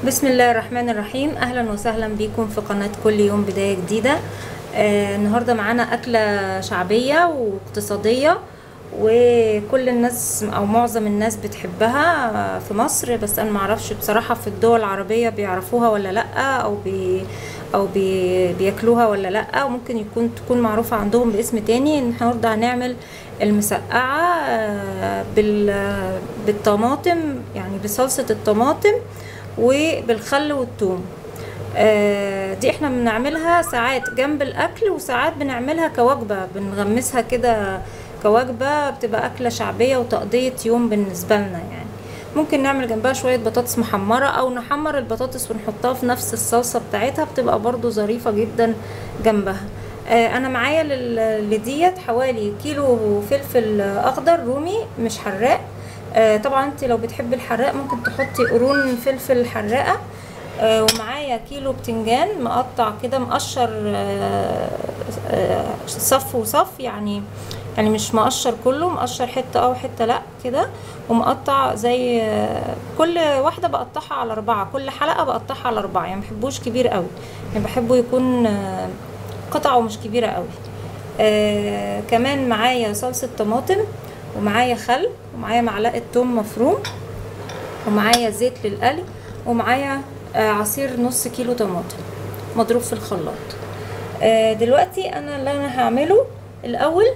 بسم الله الرحمن الرحيم. اهلا وسهلا بكم في قناة كل يوم بداية جديدة. النهاردة معانا اكلة شعبية واقتصادية وكل الناس او معظم الناس بتحبها في مصر، بس انا معرفش بصراحة في الدول العربية بيعرفوها ولا لا، بياكلوها ولا لا، وممكن تكون معروفة عندهم باسم تاني. النهاردة هنعمل المسقعة بالطماطم، يعني بصلصة الطماطم وبالخل والثوم. دي احنا بنعملها ساعات جنب الاكل وساعات بنعملها كوجبة، بنغمسها كده كوجبة، بتبقى اكلة شعبية وتقضية يوم بالنسبة لنا. يعني ممكن نعمل جنبها شوية بطاطس محمرة او نحمر البطاطس ونحطها في نفس الصلصة بتاعتها، بتبقى برضو ظريفة جدا جنبها. انا معايا لديت حوالي كيلو فلفل اخضر رومي مش حراق. طبعا انت لو بتحبي الحراق ممكن تحطي قرون فلفل حراقه. ومعايا كيلو بتنجان مقطع كده مقشر، صف وصف، يعني مش مقشر كله، مقشر حته او حته لا كده، ومقطع زي كل واحده بقطعها على 4، كل حلقه بقطعها على 4، يعني مبحبوش كبير قوي، يعني بحبه يكون قطعه مش كبيره قوي. كمان معايا صلصه طماطم، ومعايا خل، ومعايا معلقه توم مفروم، ومعايا زيت للقلي، ومعايا عصير نص كيلو طماطم مضروب في الخلاط. دلوقتي اللي انا هعمله الاول،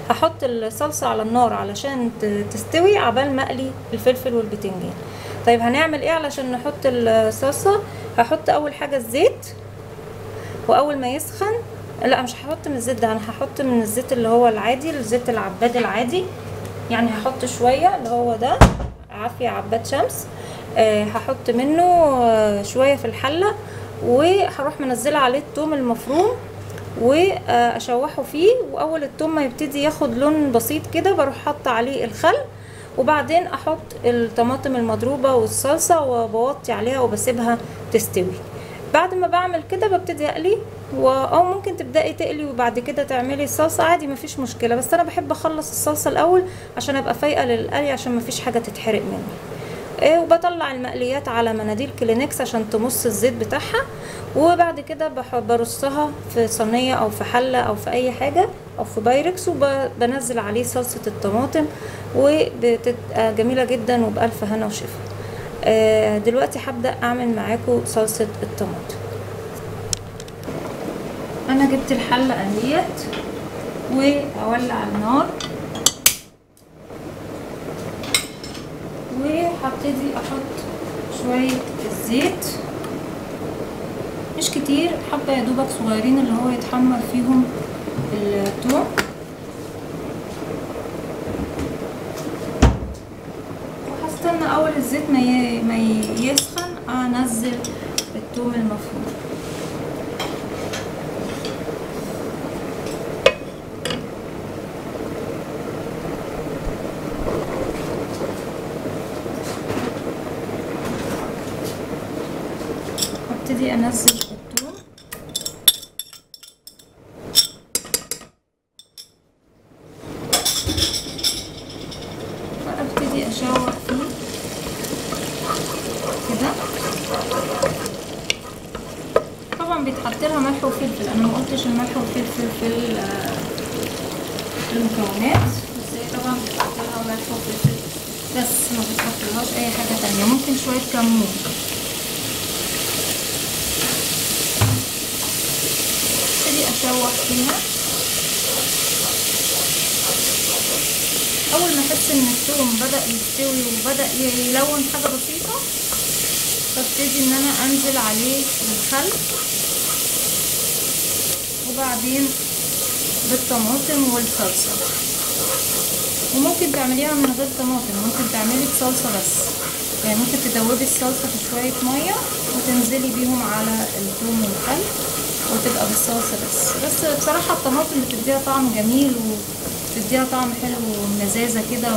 هحط الصلصه على النار علشان تستوي عبال ما اقلي الفلفل والبتنجان. طيب هنعمل ايه علشان نحط الصلصه؟ هحط اول حاجه الزيت، واول ما يسخن، لا مش هحط من الزيت ده، انا هحط من الزيت اللي هو العادي، الزيت العباد العادي، يعني هحط شويه اللي هو ده عافية عباد شمس. هحط منه شوية في الحلة، وهروح منزله عليه الثوم المفروم واشوحه فيه، واول الثوم ما يبتدي ياخد لون بسيط كده بروح حاطه عليه الخل، وبعدين احط الطماطم المضروبة والصلصة وبوطي عليها وبسيبها تستوي. بعد ما بعمل كده ببتدي اقلي، او ممكن تبداي تقلي وبعد كده تعملي الصلصه عادي مفيش مشكله، بس انا بحب اخلص الصلصه الاول عشان ابقى فايقه للقلي، عشان مفيش حاجه تتحرق مني. وبطلع المقليات على مناديل كلينكس عشان تمص الزيت بتاعها، وبعد كده برصها في صينيه او في حله او في اي حاجه او في بايركس، وبنزل عليه صلصه الطماطم، وبتبقى جميله جدا وبألف هنا وشفا. دلوقتي هبدأ اعمل معاكم صلصة الطماطم. انا جبت الحلة اهيت واولع النار، وهبتدي احط شوية الزيت مش كتير، حبة يا دوبك صغيرين اللي هو يتحمر فيهم الثوم، وهستنى اول الزيت ما يسخن انزل الثوم المفروم. هبتدي انزل الثوم، وابتدي اشوح فيه كده. طبعا بيتحط لها ملح وفلفل، انا ما قلتش الملح والفلفل في المكونات، بس هي طبعا بيتحط لها ملح وفلفل بس، ما بتحطلهاش اي حاجه تانية، ممكن شويه كمون. ابتدي اشوح فيها، اول ما احس ان الثوم بدا يستوي وبدا يلون حاجه بسيطه، ببتدي ان انا انزل عليه بالخل، وبعدين بالطماطم والصلصه. وممكن تعمليها من غير طماطم، ممكن تعملي بصلصه بس، يعني ممكن تدوبي الصلصه في شويه ميه وتنزلي بيهم على الثوم والخل وتبقى بالصلصه بس بصراحه الطماطم بتديها طعم جميل وبتديها طعم حلو ومزازه كده،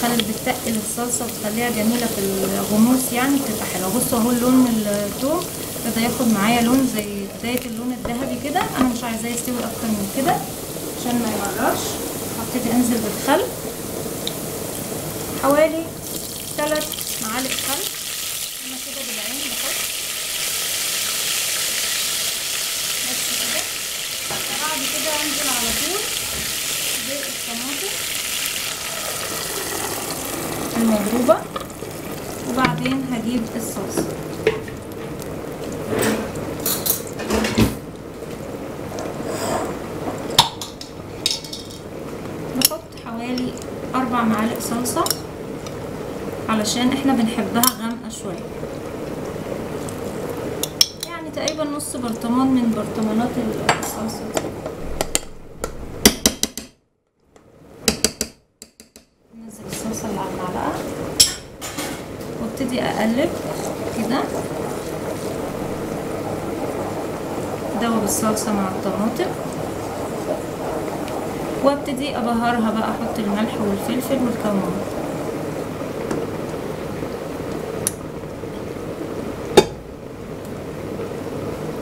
بتتقل الصلصه وتخليها جميله في الغموس، يعني بتبقى حلوه. بصوا اهو لون الثوم ابتدى ياخد معايا لون زي بدايه اللون الذهبي كده، انا مش عايزاه يستوي اكتر من كده عشان ما يمررش. هبتدي انزل بالخل، حوالي 3 معالق خل، المضروبة، وبعدين هجيب الصلصة. نحط حوالي 4 معالق صلصة علشان احنا بنحبها غامقة شوية، يعني تقريبا نص برطمان من برطمانات الصلصة دي. ننزل الصلصة اللي على المعلقة وابتدي اقلب كده، ادوب الصلصة مع الطماطم، وابتدي ابهرها بقى، احط الملح والفلفل والكمون.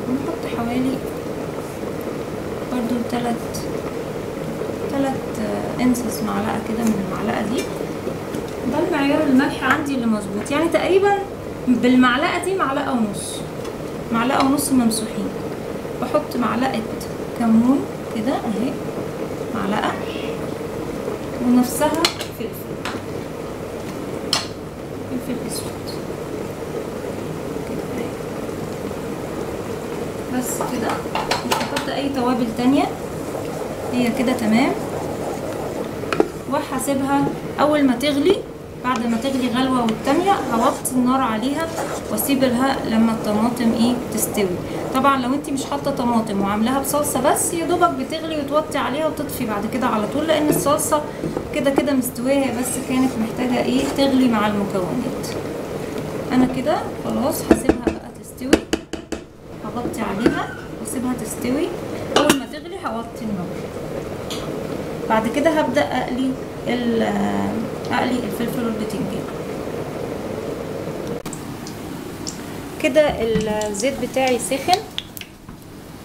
ونحط حوالي برضو 3 انصص معلقة كده من المعلقة دي. ده المعيار الملح عندي اللي مظبوط، يعني تقريبا بالمعلقة دي معلقة ونص ممسوحين. بحط معلقة كمون كده اهي، معلقة، ونفسها فلفل اسود كده اهي، بس كده. مش هحط اي توابل تانية، هي كده تمام. وهسيبها اول ما تغلي، بعد ما تغلي غلوة والتانية هوطي النار عليها واسيب لها لما الطماطم تستوي. طبعا لو انتي مش حاطه طماطم وعاملاها بصلصه بس، يا دوبك بتغلي وتوطي عليها وتطفي بعد كده على طول، لان الصلصه كده كده مستويه، هي بس كانت محتاجه تغلي مع المكونات. انا كده خلاص هسيبها بقى تستوي، هغطي عليها واسيبها تستوي. اول ما تغلي هوطي النار. بعد كده هبدا اقلي الفلفل والبتنجان. كده الزيت بتاعي سخن،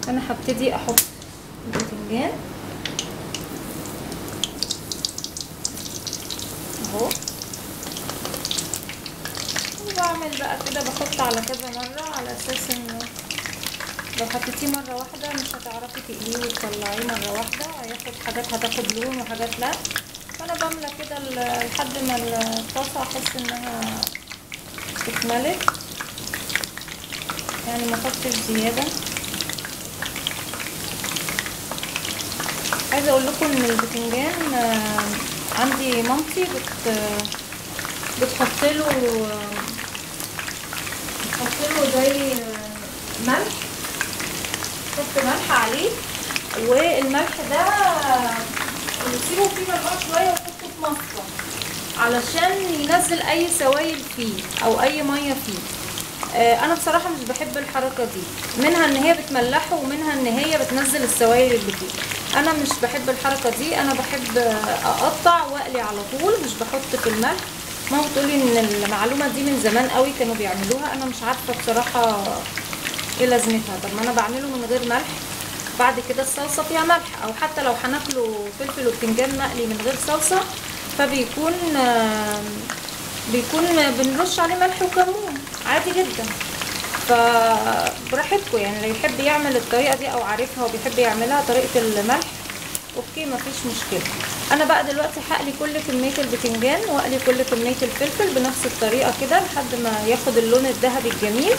انا هبتدي احط البتنجان اهو، وبعمل بقى كده، بحط على كذا مره على اساس انه لو حطيتيه مره واحده مش هتعرفي تقليه وتطلعيه مره واحده، حاجات هتاخد لون وحاجات لا. فانا بملى كده لحد ما الطاسه احس انها اتملت، يعني ما احطش زياده. عايزه اقول لكم ان البتنجان عندي مامتي بتحط له زي ملح، تحط ملح عليه، والملح ده نسيبه فيه ملح شويه ونحطه في مصفى علشان ينزل اي سوائل فيه او اي ميه فيه. انا بصراحه مش بحب الحركه دي، منها ان هي بتملحه ومنها ان هي بتنزل السوائل اللي فيه. انا مش بحب الحركه دي، انا بحب اقطع واقلي على طول، مش بحط في الملح. ماما بتقولي ان المعلومه دي من زمان قوي كانوا بيعملوها، انا مش عارفه بصراحه ايه لازمتها. طب ما انا بعمله من غير ملح، بعد كده الصلصه فيها ملح، او حتى لو هناكله فلفل وبتنجان مقلي من غير صلصه فبيكون بنرش عليه ملح وكمون عادي جدا. فبراحتكم، يعني اللي يحب يعمل الطريقه دي او عارفها وبيحب يعملها طريقه الملح اوكي مفيش مشكله. انا بقى دلوقتي هقلي كل كميه البتنجان واقلي كل كميه الفلفل بنفس الطريقه كده لحد ما ياخد اللون الذهبي الجميل،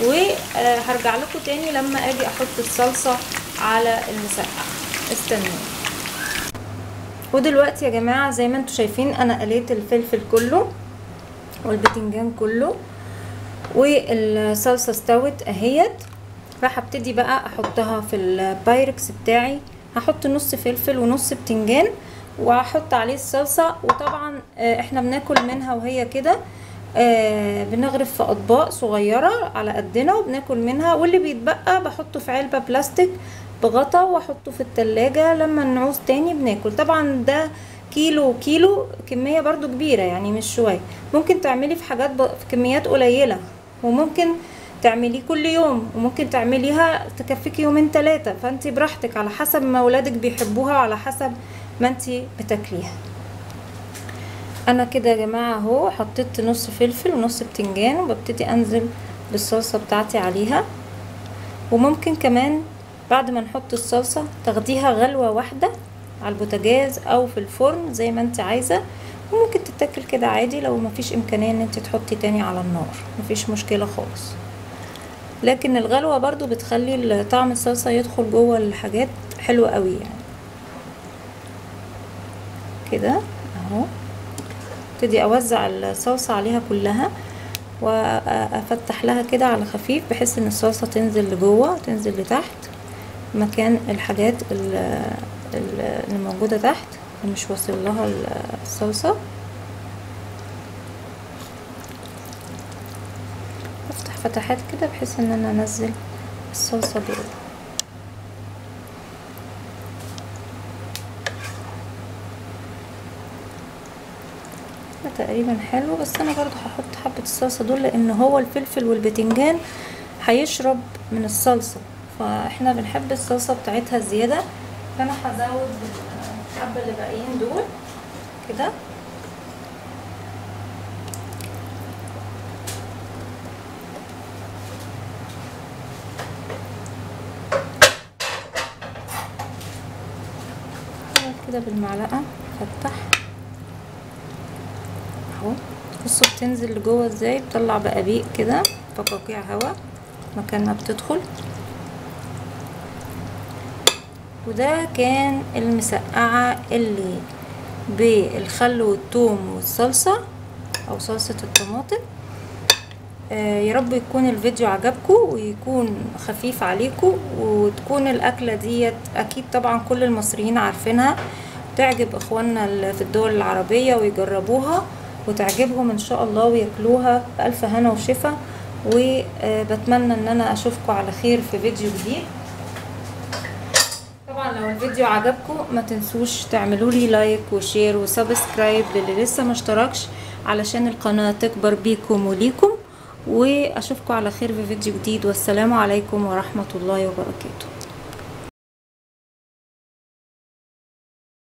وهرجع لكم تاني لما اجي احط الصلصه على المسقعه. استنوا. ودلوقتي يا جماعه زي ما انتم شايفين انا قليت الفلفل كله والبتنجان كله والصلصه استوت اهيت. فهبتدي بقى احطها في البايركس بتاعي، هحط نص فلفل ونص بتنجان وهحط عليه الصلصه. وطبعا احنا بناكل منها وهي كده، بنغرف في اطباق صغيره على قدنا وبناكل منها، واللي بيتبقى بحطه في علبه بلاستيك بغطا واحطه في التلاجة لما نعوز تاني بناكل. طبعا ده كيلو كميه برضو كبيره، يعني مش شويه. ممكن تعملي في حاجات في كميات قليله، وممكن تعمليه كل يوم، وممكن تعمليها تكفيكي يومين 3. فانتي براحتك على حسب ما ولادك بيحبوها وعلى حسب ما انتي بتاكليها. انا كده يا جماعه اهو حطيت نص فلفل ونص بتنجان، وببتدي انزل بالصلصه بتاعتي عليها. وممكن كمان بعد ما نحط الصلصه تاخديها غلوه واحده على البوتاجاز او في الفرن زي ما انت عايزه، وممكن تتاكل كده عادي لو مفيش امكانية ان انت تحطي تاني على النار، مفيش مشكلة خالص. لكن الغلوة برضو بتخلي طعم الصلصة يدخل جوه الحاجات حلوة قوي يعني. كده اهو ابتدي اوزع الصلصة عليها كلها وافتح لها كده على خفيف بحيث ان الصلصة تنزل لجوه تنزل لتحت مكان الحاجات اللي موجودة تحت اللي مش واصل لها الصلصة. افتح فتحات كده بحيث ان انا انزل الصلصة جوه. تقريبا حلو، بس انا برضو هحط حبة الصلصة دول لان هو الفلفل والبتنجان هيشرب من الصلصة، فاحنا بنحب الصلصة بتاعتها زيادة، فانا هزود الحبة اللي باقيين دول كده. كده بالمعلقة فتح اهو. بصوا بتنزل لجوه ازاي، بتطلع بقابيق كده فقاقيع هوا مكان ما بتدخل. وده كان المسقعة اللي بالخل والثوم والصلصة او صلصة الطماطم. يا رب يكون الفيديو عجبكم ويكون خفيف عليكم، وتكون الاكلة ديت اكيد طبعا كل المصريين عارفينها، تعجب اخواننا في الدول العربية ويجربوها وتعجبهم ان شاء الله وياكلوها بألف هنا وشفا. وبتمنى ان انا اشوفكم على خير في فيديو جديد. طبعا لو الفيديو عجبكم ما تنسوش تعملوا لي لايك وشير وسبسكرايب للي لسه ما اشتركش علشان القناة تكبر بيكم وليكم. واشوفكم على خير في فيديو جديد، والسلام عليكم ورحمة الله وبركاته.